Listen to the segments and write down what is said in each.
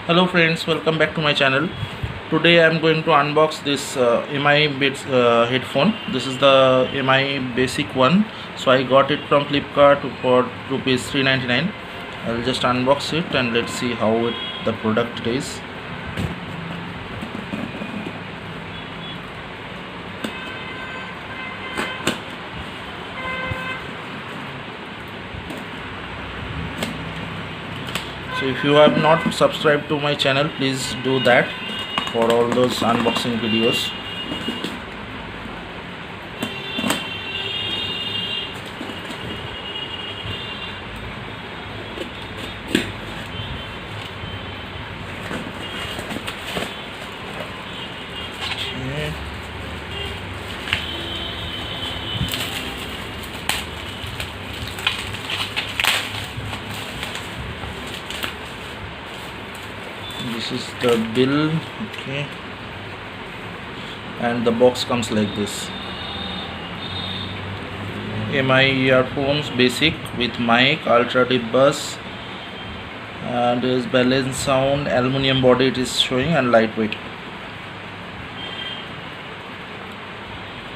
Hello friends, welcome back to my channel. Today I am going to unbox this MI Beats headphone. This is the MI basic one. So I got it from Flipkart for rupees 399. I'll just unbox it and let's see how the product is. So if you have not subscribed to my channel, please do that for all those unboxing videos. Okay. This is the bill, okay, and the box comes like this. MI earphones basic with mic, ultra deep bass, and is balance sound, aluminum body it is showing, and lightweight.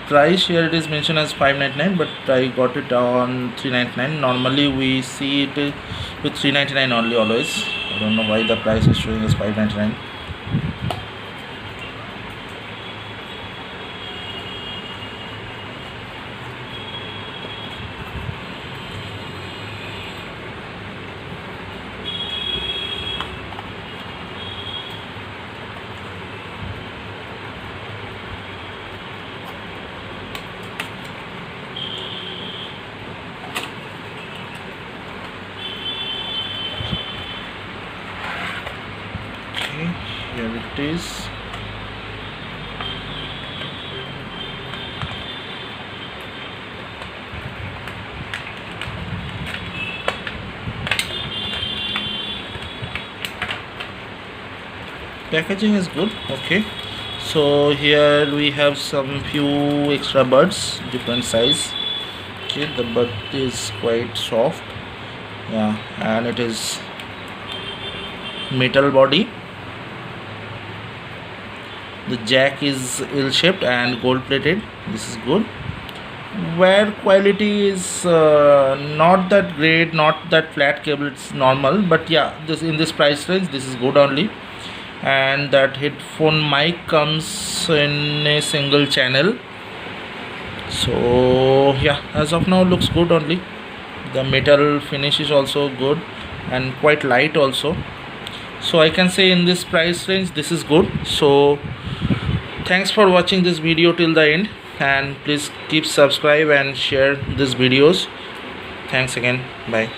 Price here it is mentioned as 599, but I got it on 399. Normally we see it with 399 only always. I don't know why the price is showing as 599. Here it is. Packaging is good. Okay, so here we have some few extra buds, different size. Okay, the bud is quite soft, yeah, and it is metal body. The jack is L-shaped and gold plated. This is good. Wear quality is not that great, not that flat cable, it's normal, but yeah, this in this price range this is good only. And that headphone mic comes in a single channel. So yeah, as of now looks good only. The metal finish is also good and quite light also. So I can say in this price range this is good. So thanks for watching this video till the end, and please keep subscribe and share these videos. Thanks again. Bye.